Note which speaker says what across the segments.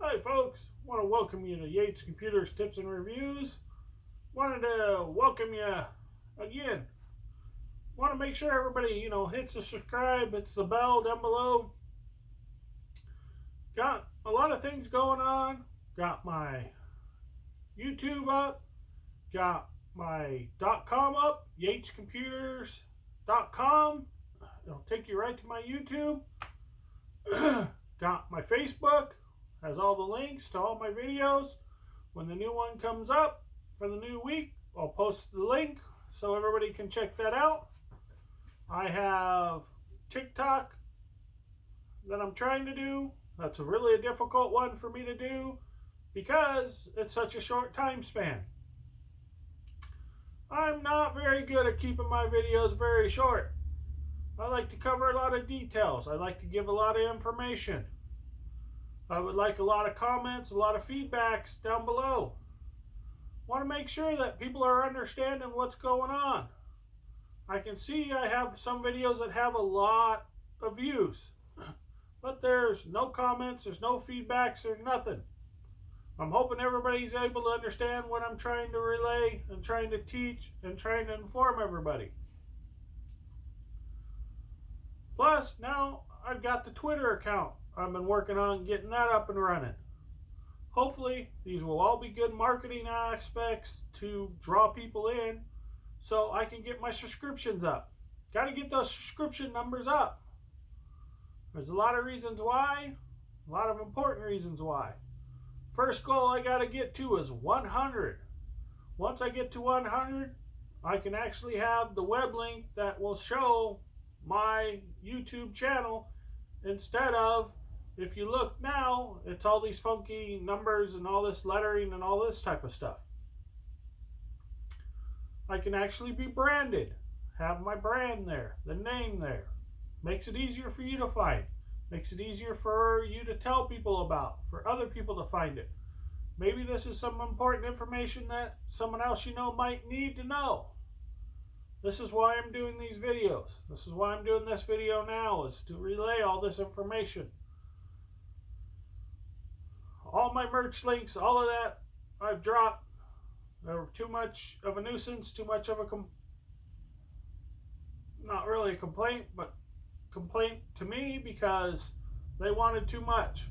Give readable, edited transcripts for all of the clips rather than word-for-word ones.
Speaker 1: Hi folks, want to welcome you to Yates Computers Tips and Reviews. Wanted to welcome you again. Want to make sure everybody, hits the subscribe, hits the bell down below. Got a lot of things going on. Got my YouTube up. Got my .com up, yatescomputers.com. It'll take you right to my YouTube. Got my Facebook. Has all the links to all my videos. When the new one comes up for the new week, I'll post the link so everybody can check that out. I have TikTok that I'm trying to do. That's really a difficult one for me to do because it's such a short time span. I'm not very good at keeping my videos very short. I like to cover a lot of details. I like to give a lot of information. I would like a lot of comments, a lot of feedbacks down below. Want to make sure that people are understanding what's going on. I can see I have some videos that have a lot of views, but there's no comments, there's no feedbacks, there's nothing. I'm hoping everybody's able to understand what I'm trying to relay and trying to teach and trying to inform everybody. Plus, now I've got the Twitter account. I've been working on getting that up and running. Hopefully, these will all be good marketing aspects to draw people in so I can get my subscriptions up. Got to get those subscription numbers up. There's a lot of reasons why, a lot of important reasons why. First goal I got to get to is 100. Once I get to 100, I can actually have the web link that will show my YouTube channel instead of, if you look now, it's all these funky numbers and all this lettering and all this type of stuff. I can actually be branded, have my brand there, the name there. Makes it easier for you to find. Makes it easier for you to tell people about, for other people to find it. Maybe this is some important information that someone else you know might need to know. This is why I'm doing these videos. This is why I'm doing this video now, is to relay all this information. All my merch links, all of that, I've dropped. They were too much of a nuisance, too much of a, not really a complaint, but complaint to me because they wanted too much.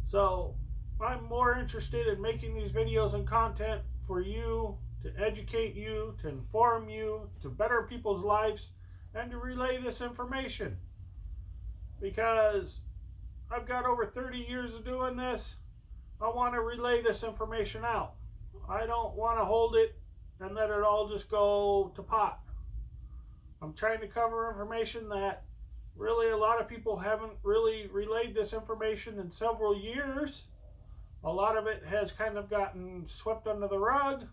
Speaker 1: So I'm more interested in making these videos and content for you, to educate you, to inform you, to better people's lives, and to relay this information. Because I've got over 30 years of doing this. I want to relay this information out. I don't want to hold it and let it all just go to pot. I'm trying to cover information that really a lot of people haven't really relayed this information in several years. A lot of it has kind of gotten swept under the rug.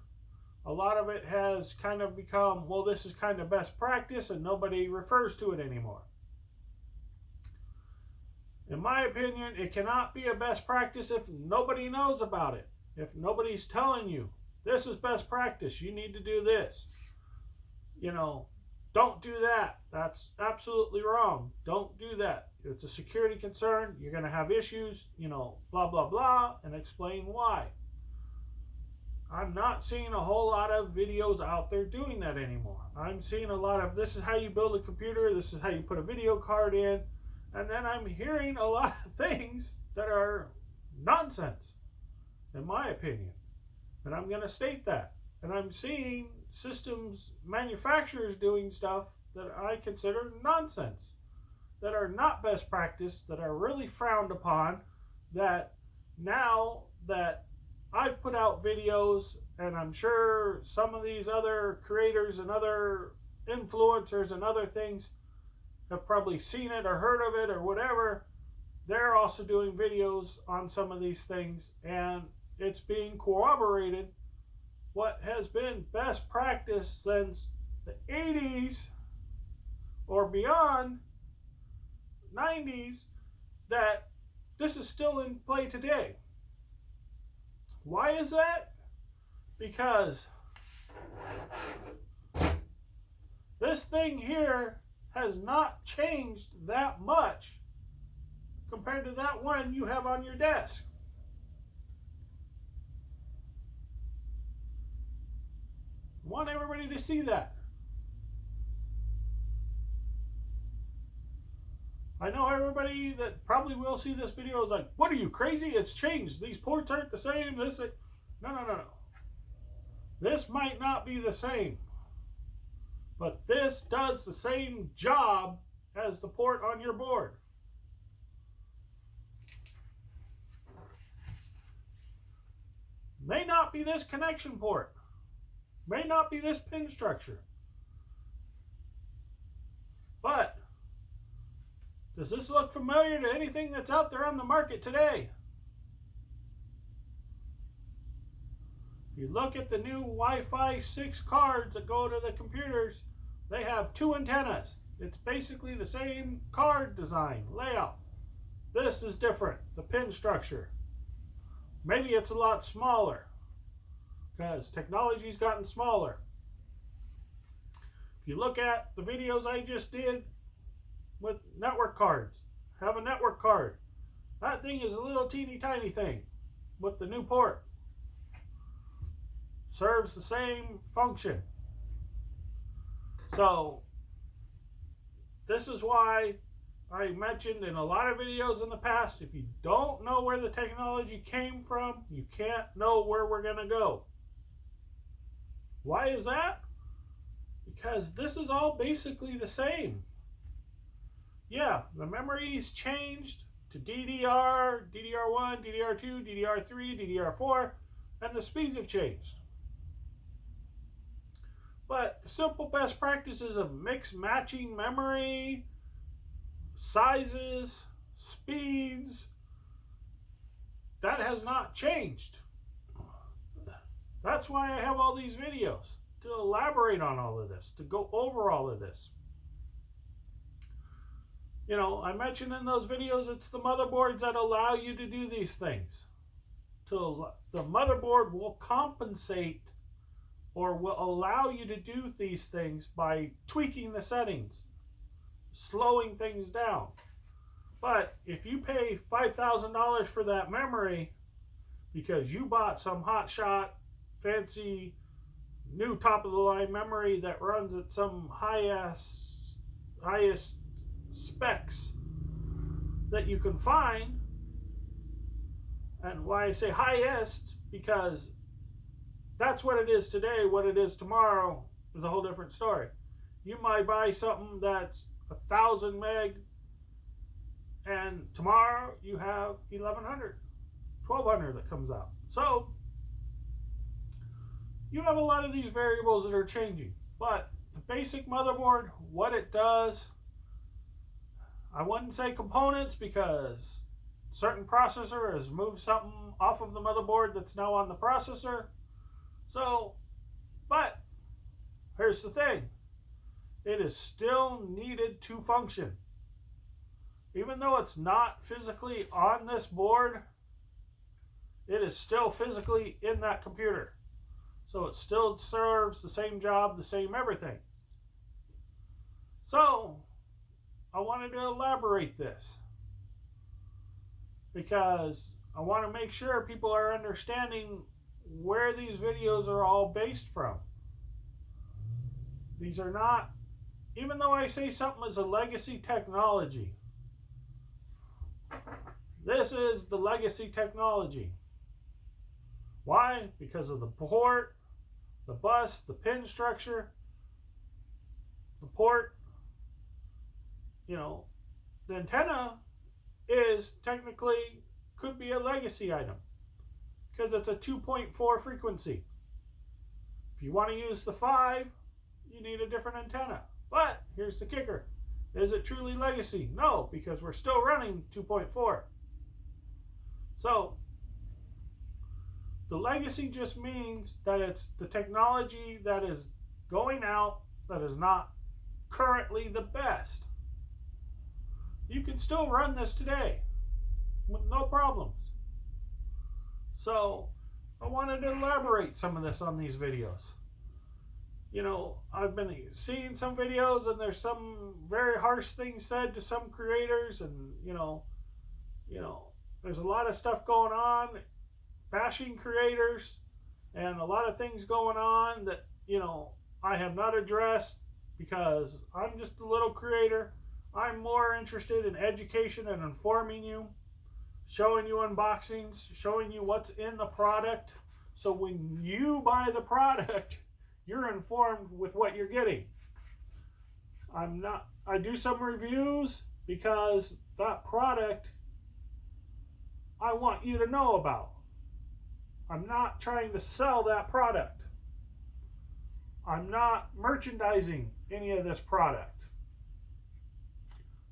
Speaker 1: A lot of it has kind of become, well, this is kind of best practice and nobody refers to it anymore. In my opinion, it cannot be a best practice if nobody knows about it. If nobody's telling you, this is best practice, you need to do this. Don't do that. That's absolutely wrong. Don't do that. It's a security concern. You're going to have issues, blah, blah, blah, and explain why. I'm not seeing a whole lot of videos out there doing that anymore. I'm seeing a lot of, this is how you build a computer, this is how you put a video card in, and then I'm hearing a lot of things that are nonsense, in my opinion. And I'm going to state that. And I'm seeing systems manufacturers doing stuff that I consider nonsense, that are not best practice, that are really frowned upon, that now that I've put out videos, and I'm sure some of these other creators and other influencers and other things have probably seen it or heard of it or whatever, they're also doing videos on some of these things, and it's being corroborated what has been best practice since the 80s or beyond, 90s, that this is still in play today. Why is that? Because this thing here has not changed that much compared to that one you have on your desk. I want everybody to see that. I know everybody that probably will see this video is like, what are you, crazy? It's changed. These ports aren't the same. No. This might not be the same, but this does the same job as the port on your board. May not be this connection port. May not be this pin structure. But does this look familiar to anything that's out there on the market today? If you look at the new Wi-Fi 6 cards that go to the computers, they have 2 antennas. It's basically the same card design, layout. This is different, the pin structure. Maybe it's a lot smaller because technology's gotten smaller. If you look at the videos I just did with network cards, have a network card. That thing is a little teeny tiny thing with the new port. Serves the same function. So this is why I mentioned in a lot of videos in the past, if you don't know where the technology came from, you can't know where we're going to go. Why is that? Because this is all basically the same. Yeah, the memory's changed to DDR, DDR1, DDR2, DDR3, DDR4, and the speeds have changed. But the simple best practices of mix matching memory, sizes, speeds, that has not changed. That's why I have all these videos, to elaborate on all of this, to go over all of this. You know, I mentioned in those videos, it's the motherboards that allow you to do these things. The motherboard will compensate or will allow you to do these things by tweaking the settings, slowing things down. But if you pay $5,000 for that memory because you bought some hotshot, fancy, new top-of-the-line memory that runs at some highest specs that you can find, and why I say highest, because that's what it is today. What it is tomorrow is a whole different story. You might buy something that's 1,000 meg, and tomorrow you have 1,100, 1,200 that comes out. So you have a lot of these variables that are changing. But the basic motherboard, what it does, I wouldn't say components because certain processor has moved something off of the motherboard that's now on the processor. So, but here's the thing. It is still needed to function. Even though it's not physically on this board, it is still physically in that computer. So it still serves the same job, the same everything. So I wanted to elaborate this because I want to make sure people are understanding where these videos are all based from. These are not, even though I say something is a legacy technology, this is the legacy technology. Why? Because of the port, the bus, the pin structure, the port, you know, the antenna is technically, could be a legacy item because it's a 2.4 frequency. If you want to use the 5, you need a different antenna. But here's the kicker. Is it truly legacy? No, because we're still running 2.4. So the legacy just means that it's the technology that is going out that is not currently the best. You can still run this today with no problems. So I wanted to elaborate some of this on these videos. You know, I've been seeing some videos and there's some very harsh things said to some creators, and you know, there's a lot of stuff going on, bashing creators, and a lot of things going on that, I have not addressed, because I'm just a little creator. I'm more interested in education and informing you, showing you unboxings, showing you what's in the product. So when you buy the product, you're informed with what you're getting. I do some reviews because that product I want you to know about. I'm not trying to sell that product. I'm not merchandising any of this product.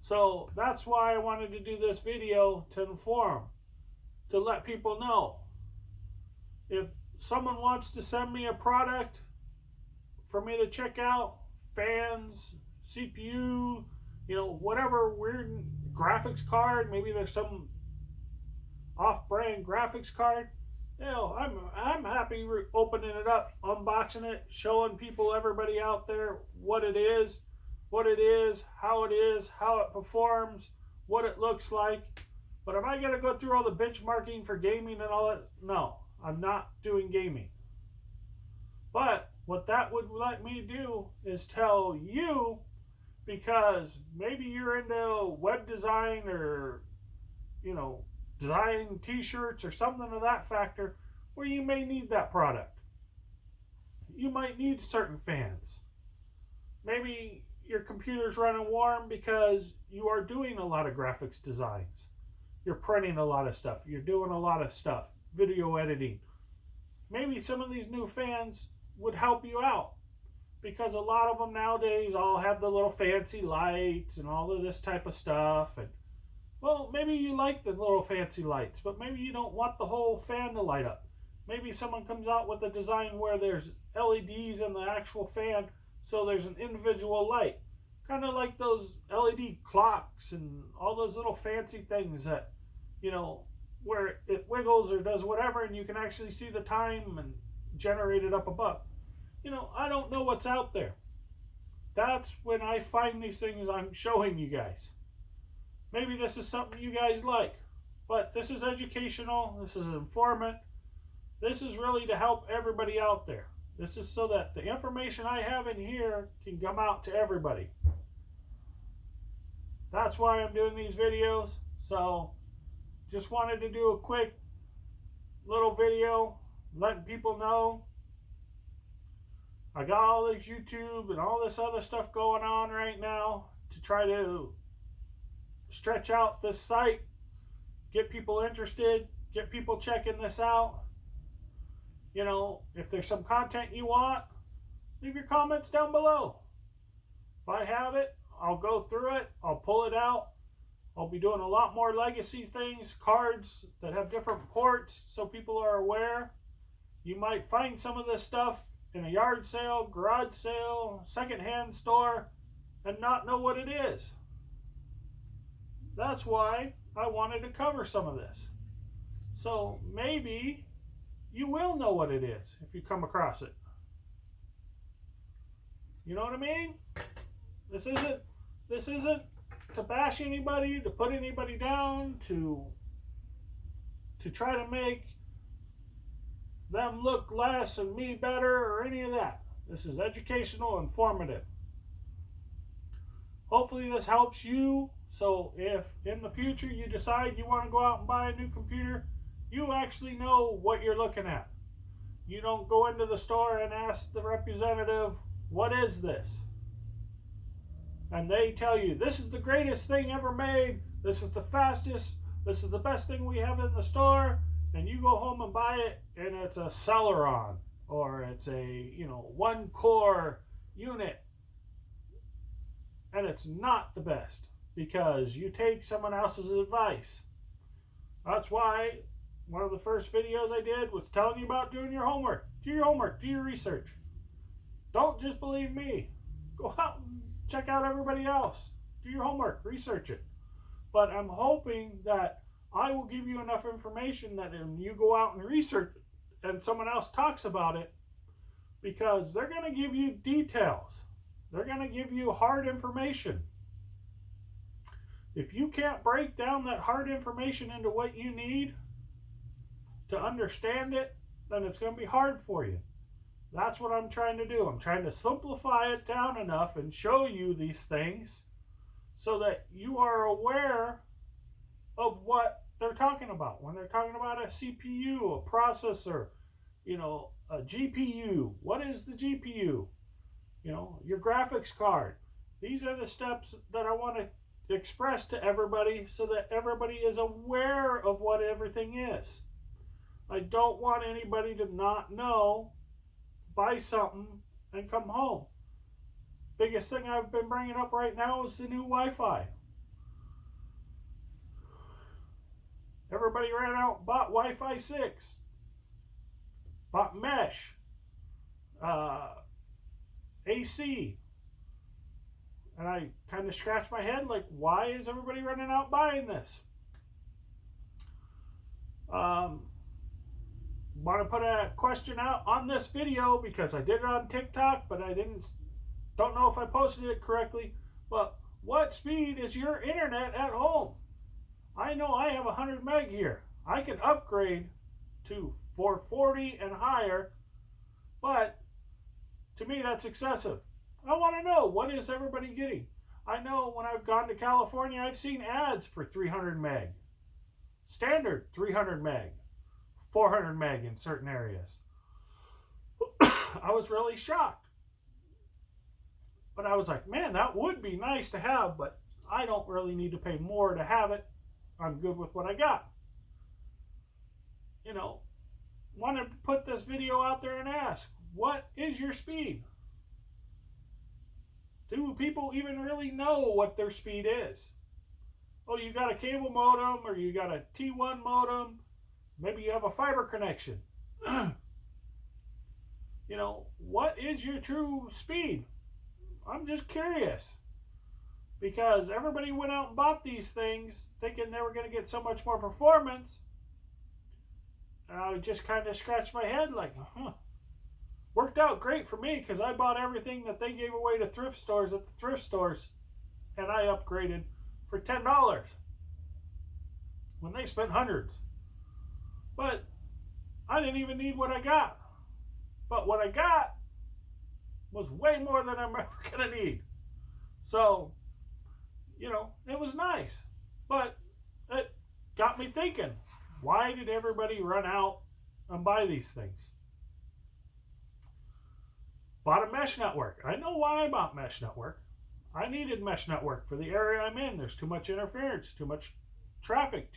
Speaker 1: So that's why I wanted to do this video, to inform, to let people know. If someone wants to send me a product for me to check out, fans, CPU, whatever weird graphics card, maybe there's some off-brand graphics card, I'm happy opening it up, unboxing it, showing people, everybody out there, what it is, how it performs, what it looks like. But am I going to go through all the benchmarking for gaming and all that? No, I'm not doing gaming. But what that would let me do is tell you, because maybe you're into web design or, design t-shirts or something of that factor, where you may need that product. You might need certain fans. Maybe your computer's running warm because you are doing a lot of graphics designs. You're printing a lot of stuff. You're doing a lot of stuff. Video editing. Maybe some of these new fans would help you out, because a lot of them nowadays all have the little fancy lights and all of this type of stuff. And well, maybe you like the little fancy lights, but maybe you don't want the whole fan to light up. Maybe someone comes out with a design where there's LEDs in the actual fan, so there's an individual light. Kind of like those LED clocks and all those little fancy things that, where it wiggles or does whatever and you can actually see the time and generate it up above. I don't know what's out there. That's when I find these things I'm showing you guys. Maybe this is something you guys like, but this is educational, this is informative, this is really to help everybody out there. This is so that the information I have in here can come out to everybody. That's why I'm doing these videos. So just wanted to do a quick little video letting people know I got all this YouTube and all this other stuff going on right now to try to stretch out this site, get people interested, get people checking this out. If there's some content you want, leave your comments down below. If I have it, I'll go through it, I'll pull it out. I'll be doing a lot more legacy things, cards that have different ports, so people are aware. You might find some of this stuff in a yard sale, garage sale, secondhand store, and not know what it is. That's why I wanted to cover some of this. So maybe you will know what it is if you come across it. You know what I mean? This isn't to bash anybody, to put anybody down, to try to make them look less and me better or any of that. This is educational, informative. Hopefully this helps you. So if in the future you decide you want to go out and buy a new computer, you actually know what you're looking at. You don't go into the store and ask the representative, what is this? And they tell you, this is the greatest thing ever made, this is the fastest, this is the best thing we have in the store, and you go home and buy it and it's a Celeron, or it's a one core unit, and it's not the best because you take someone else's advice. That's why one of the first videos I did was telling you about doing your homework. Do your homework, do your research. Don't just believe me. Go out and check out everybody else. Do your homework, research it. But I'm hoping that I will give you enough information that when you go out and research it and someone else talks about it, because they're going to give you details. They're going to give you hard information. If you can't break down that hard information into what you need to understand it, then it's going to be hard for you. That's what I'm trying to do. I'm trying to simplify it down enough and show you these things so that you are aware of what they're talking about. When they're talking about a CPU, a processor, a GPU. What is the GPU? Your graphics card. These are the steps that I want to express to everybody so that everybody is aware of what everything is. I don't want anybody to not know, buy something, and come home. Biggest thing I've been bringing up right now is the new Wi-Fi. Everybody ran out and bought Wi-Fi 6, bought mesh, AC. And I kind of scratched my head like, why is everybody running out buying this? Want to put a question out on this video because I did it on TikTok, but don't know if I posted it correctly. But what speed is your internet at home? I know I have 100 meg here. I can upgrade to 440 and higher, but to me that's excessive. I want to know, what is everybody getting? I know when I've gone to California, I've seen ads for 300 meg. Standard 300 meg. 400 meg in certain areas. I was really shocked. But I was like, man, that would be nice to have, but I don't really need to pay more to have it. I'm good with what I got. Wanted to put this video out there and ask, what is your speed? Do people even really know what their speed is? Oh, you got a cable modem, or you got a T1 modem. Maybe you have a fiber connection. What is your true speed? I'm just curious. Because everybody went out and bought these things thinking they were going to get so much more performance. And I just kind of scratched my head like, Worked out great for me because I bought everything that they gave away to thrift stores at the thrift stores. And I upgraded for $10 when they spent hundreds. But I didn't even need what I got. But what I got was way more than I'm ever going to need. So, it was nice. But it got me thinking, why did everybody run out and buy these things? Bought a mesh network. I know why I bought mesh network. I needed mesh network for the area I'm in. There's too much interference, too much traffic,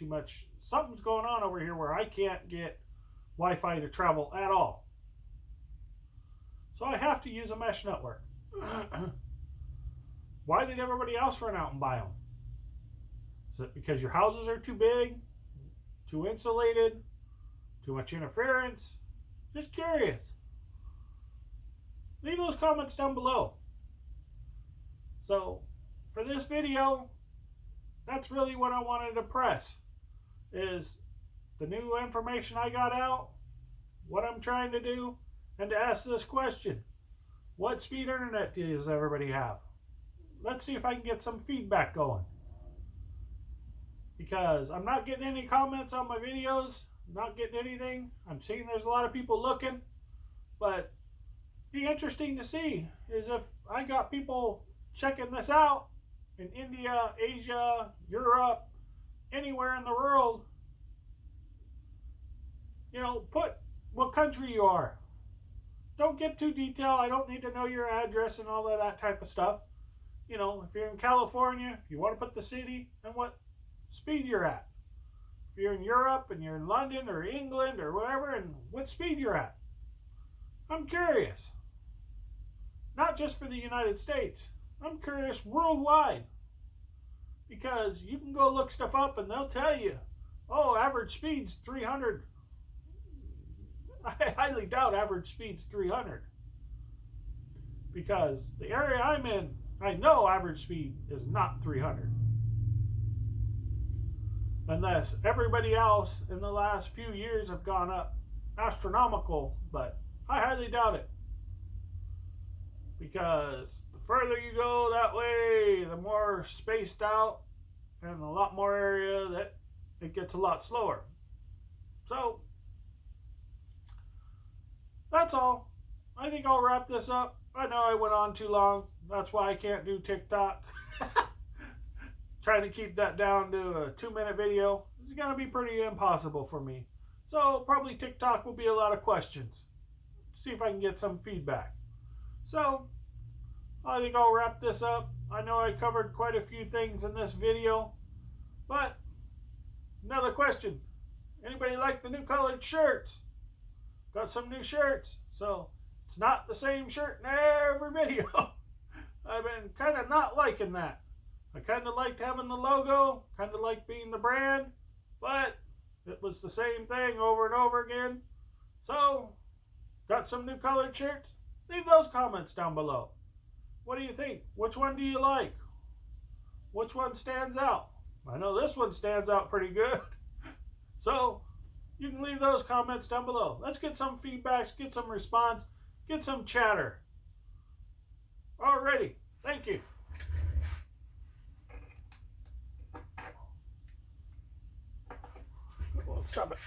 Speaker 1: something's going on over here where I can't get Wi-Fi to travel at all. So I have to use a mesh network. Why did everybody else run out and buy them? Is it because your houses are too big, too insulated, too much interference? Just curious. Leave those comments down below. So, for this video, that's really what I wanted to press, is the new information I got out, what I'm trying to do, and to ask this question. What speed internet does everybody have? Let's see if I can get some feedback going. Because I'm not getting any comments on my videos, not getting anything. I'm seeing there's a lot of people looking, but be interesting to see is if I got people checking this out in India, Asia, Europe, anywhere in the world. Put what country you are. Don't get too detailed. I don't need to know your address and all of that type of stuff. If you're in California, if you want to put the city and what speed you're at. If you're in Europe and you're in London or England or wherever, and what speed you're at. I'm curious. Not just for the United States. I'm curious worldwide. Because you can go look stuff up and they'll tell you, oh, average speed's 300. I highly doubt average speed's 300. Because the area I'm in, I know average speed is not 300. Unless everybody else in the last few years have gone up astronomical, but I highly doubt it. Because the further you go that way, the more spaced out and a lot more area that it gets a lot slower. So, that's all. I think I'll wrap this up. I know I went on too long. That's why I can't do TikTok. Trying to keep that down to a 2-minute video is going to be pretty impossible for me. So probably TikTok will be a lot of questions. See if I can get some feedback. So I think I'll wrap this up. I know I covered quite a few things in this video, but another question. Anybody like the new colored shirts? Got some new shirts. So it's not the same shirt in every video. I've been kind of not liking that. I kind of liked having the logo, kind of liked being the brand, but it was the same thing over and over again. So, got some new colored shirts? Leave those comments down below. What do you think? Which one do you like? Which one stands out? I know this one stands out pretty good. So, you can leave those comments down below. Let's get some feedbacks, get some response, get some chatter. Alrighty, thank you. Well, stop it.